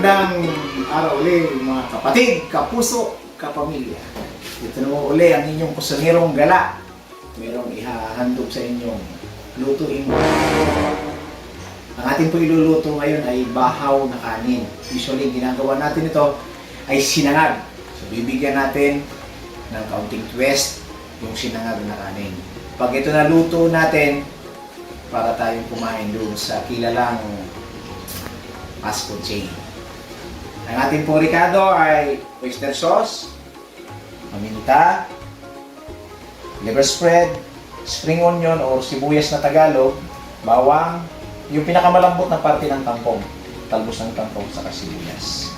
Magandang araw uli mga kapatid, kapuso, kapamilya. Ito na uli ang inyong kusanirong gala. Merong ihahandog sa inyong lutuin. Ang ating po iluluto ngayon ay bahaw na kanin. Usually, ginagawa natin ito ay sinangag. So, bibigyan natin ng kaunting twist yung sinangag na kanin. Pag ito na luto natin, para tayong kumain doon sa kilalang fast food chain. Ang ating pong ricado ay oyster sauce, paminta, liver spread, spring onion or sibuyas na Tagalog, bawang, yung pinakamalambot na parte ng kangkong, talbos ng kangkong sa sibuyas.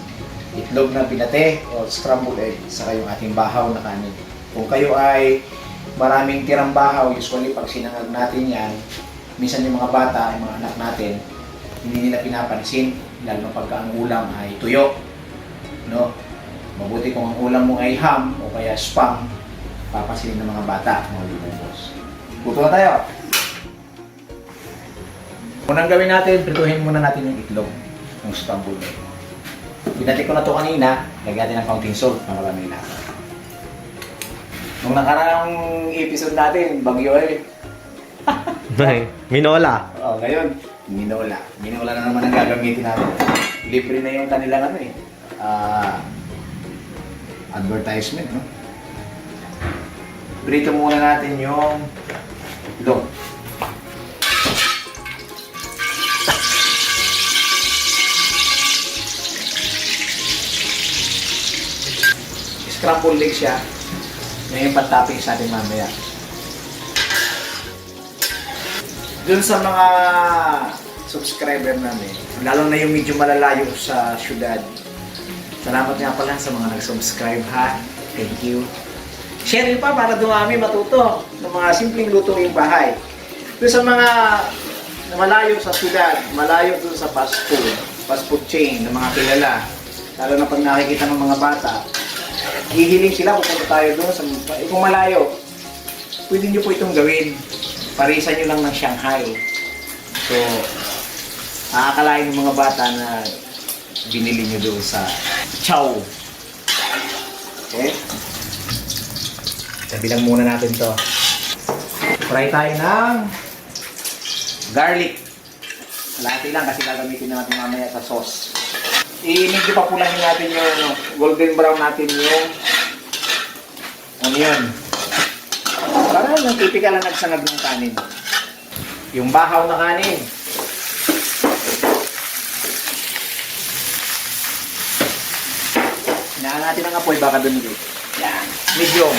Itlog na pinate o scrambled egg, saka yung ating bahaw na kanin. Kung kayo ay maraming tirang bahaw, usually pag sinangag natin yan, minsan yung mga bata, yung mga anak natin, hindi nila pinapansin, lalo na pagka ang ulam ay tuyo. No? Mabuti kung ang ulam mo ay ham o kaya spam, papansinin ng mga bata, mga libubos. Luto na tayo. Unang gawin natin, prituhin muna natin yung itlog, yung scrambled egg. Binati ko na ito kanina, lagyan natin ng kaunting salt para marami lasa. Nung nakaraang episode natin, bagyo eh. Minola. Oh, ngayon, minola. Minola na naman ang gagamitin natin. Libre na yung kanilang ano eh. Advertisement, no? Prito muna natin yung itlog. Scrambled egg siya. Ngayon pag-topping sa atin mamaya. Doon sa mga subscriber namin, lalo na yung medyo malalayo sa syudad, salamat nga pala sa mga nag-subscribe ha. Thank you. Share nyo pa para dumami matuto ng mga simpleng lutuing bahay. Doon sa mga malayo sa syudad, malayo doon sa fast food chain ng mga kilala, lalo na pag nakikita ng mga bata, hihiling sila, pupunta tayo doon sa, kung malayo, pwede nyo po itong gawin. Parisan nyo lang ng Shanghai. So, aakalain ng mga bata na binili nyo doon sa Chow. Okay? Sabi lang muna natin to. Fry tayo ng garlic. Kalahati lang kasi gagamitin natin mamaya sa sauce. I-medyo papulahin natin yung golden brown natin yung onion. Para yung typical na nagsangag ng kanin. Yung bahaw na kanin. Hinaan natin ang apoy, baka dumili. Yan. Medium.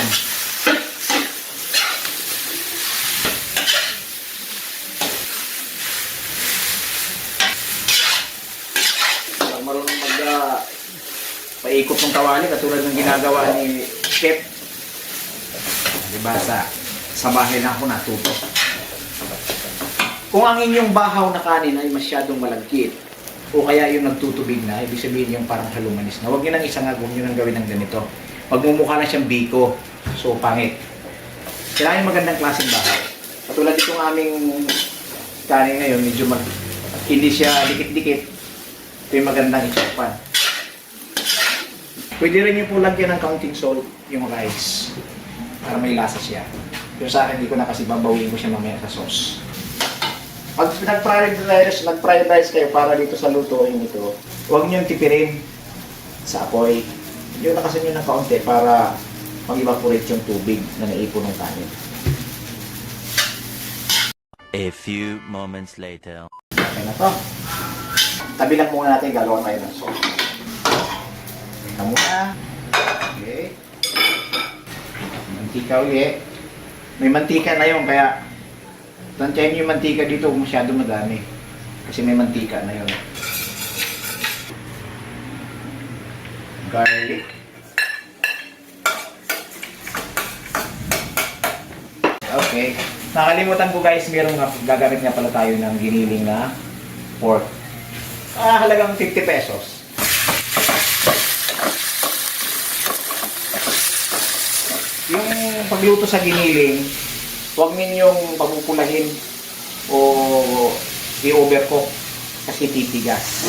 Pag marunong paikot ng kawali, katulad ng ginagawa ni Chef. Diba sa bahay na ako natuto. Kung ang inyong bahaw na kanin ay masyadong malagkit o kaya yung nagtutubig na, ibig sabihin yung parang halumanis na, huwag nyo nang isangag, huwag nyo nang gawin ng ganito. Magmumukha na siyang biko. So, pangit. Kailangan yung magandang klaseng bahaw. Katulad itong aming kanin ngayon, medyo hindi siya dikit-dikit. Ito yung magandang isopan. Pwede rin nyo po lagyan ng kaunting salt yung rice para may lasa siya. Pero sa akin, hindi ko na kasi babawin ko siya mamaya sa sauce. Pag nag-fried rice kayo para dito sa lutuin ito, huwag nyo tipirin sa apoy. Yung nakasan nyo ng kaunti para mag-evaporate yung tubig na naipon ng kanin. A few moments later. Okay na to. Tabi lang muna natin, gagawa tayo ng sauce. Ito muna. Okay. Mantika ulit. May mantika na yun, kaya tantyahin nyo yung mantika dito kung masyado madami. Kasi may mantika na yun. Garlic. Okay. Nakalimutan ko guys, gagamit nga pala tayo ng giniling na pork. Halagang 50 pesos. Yung pagluto sa giniling, huwag ninyong pagpupulahin o i-overcook kasi titigas.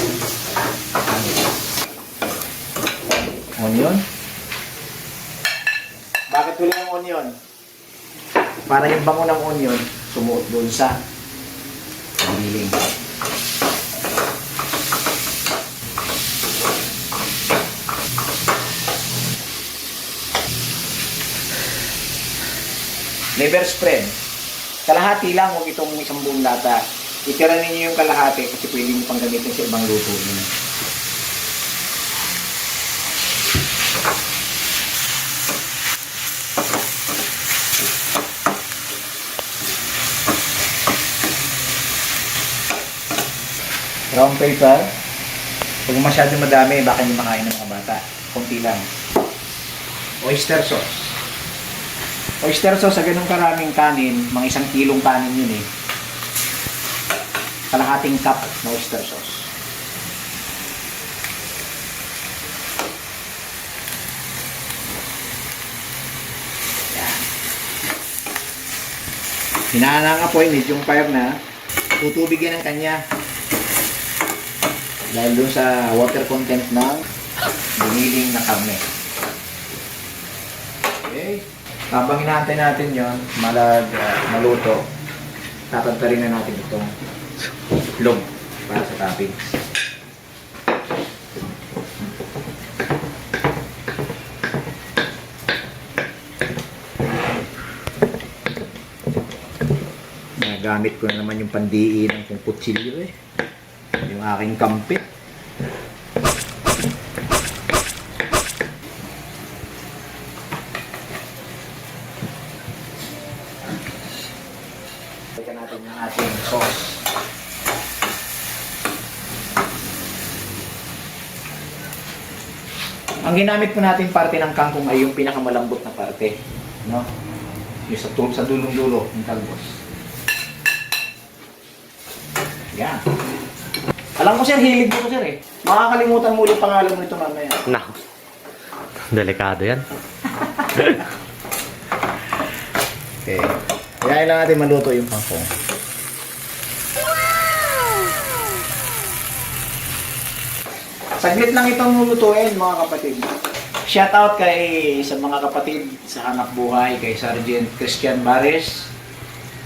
onion. Bakit huli ang onion? Para yung bango ng onion, sumuot doon sa giling. Liver spread. Kalahati lang, huwag itong isang buong lata. Itira ninyo yung kalahati kasi pwede nyo pang gamitin sa ibang luto nyo. Brown paper. Huwag masyado madami, baka hindi makain ng mga bata. Kunti lang. Oyster sauce. Oyster sauce, sa ganung karaming kanin, mga 1 kilong kanin yun eh. Kalahating cup na oyster sauce. Yan. Hinaan ang apoy, medium fire na. Tutubigin ang kanya. Dahil doon sa water content ng biniling na karne. Okay. Habang hinahantay natin yon, maluto, tatantarin na natin itong itlog para sa toppings. Nagamit ko na naman yung pandiin ng kung kutsilyo eh. Yung aking kampit. Balikan natin yung ating sauce. Ang ginamit po natin parte ng kangkong ay yung pinakamalambot na parte, no? Yung sa dulong-dulo ng talbos. Yan. Alam ko sir, hilig mo ko sir eh. Makakalimutan mo ulit pangalan mo nito mamaya. Nah. Delikado yan. Okay. Kaya kailangan natin maluto yung kangkong. Saglit lang itong lulutuin mga kapatid. Shoutout kay sa mga kapatid sa hanap buhay, kay Sergeant Christian Bares,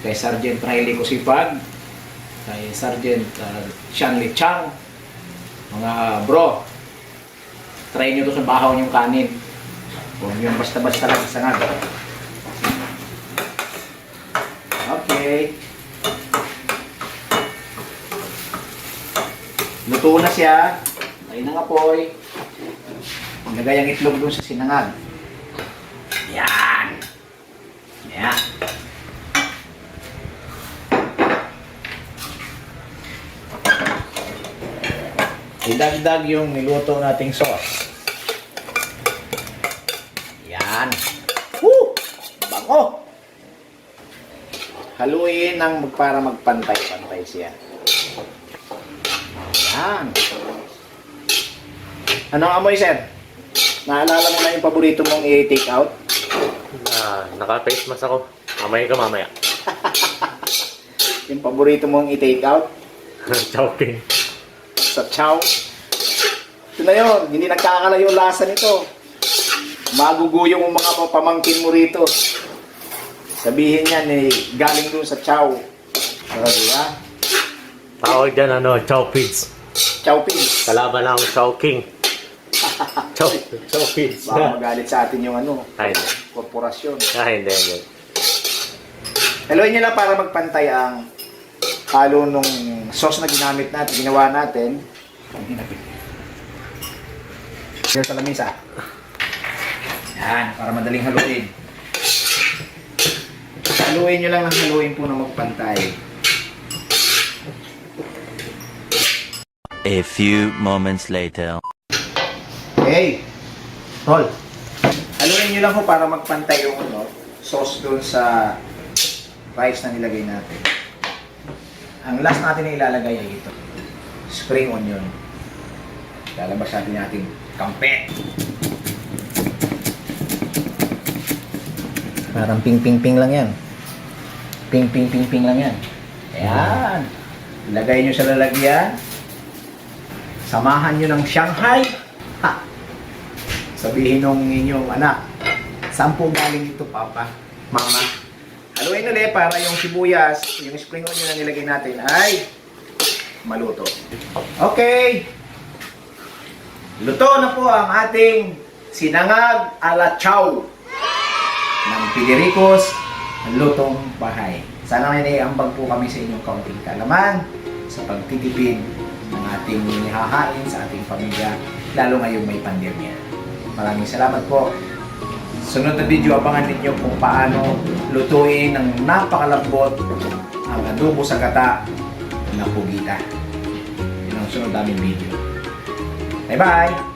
kay Sergeant Riley Kusipag, kay Sergeant Shanley Chang. Mga bro, try nyo to sa bahaw yung kanin. Huwag yung basta-basta lang sangag. Okay. Luto na siya. Ay ng apoy. Lagay ang itlog dun sa sinangag. Yan. Yan. Idagdag yung niluto nating sauce. Yan. Woo! Bango! Haluin para magpantay-pantay siya. Yan. Anong amoy, sir? Naalala mo na yung paborito mong i-take out? Naka-face mask ako. Mamaya ka mamaya. Yung paborito mong i-take out? Chowking. Sa chow. Ito na yun. Hindi nagkakalayo yung lasa nito. Maguguyong ang mga pamangkin mo rito. Sabihin yan eh, galing doon sa chow. Pero diba? Tawag dyan Chowpids. Chow pigs. Kalaban ng Chowking. Chowpids. Baka magalit sa atin yung Ay, hindi. korporasyon. Hindi. Haluin nyo lang para magpantay ang halo nung sauce na ginamit natin, ginawa natin. Here sa lamisa. Yan, para madaling haluin. Haluin nyo lang ng haluin po na magpantay. A few moments later. Okay. Tol. Haluin nyo lang po para magpantay yung sauce doon sa rice na nilagay natin. Ang last natin na ilalagay ay ito. Spring onion. Lalabas natin natin kampet. Parang ping-ping-ping lang yan. Ping-ping-ping-ping lang yan. Ayan. Ilagay nyo sa lalagyan. Samahan nyo ng Shanghai. Ha! Sabihin ng inyong anak, saan po galing ito, Papa? Mama? Haluin ulit para yung sibuyas, yung spring onion na nilagay natin ay maluto. Okay! Luto na po ang ating sinangag ala chow ng Pidiricos, ang lutong bahay. Sana may naiambag po kami sa inyong kaunting kalaman sa pagtitipid ng ating nihahain sa ating pamilya, lalo ngayong may pandemya. Maraming salamat po. Sunod na video, abangan ninyo kung paano lutuin ng napakalambot ang adobo sa gata ng pugita. Yun ang sunod naming video. Bye-bye!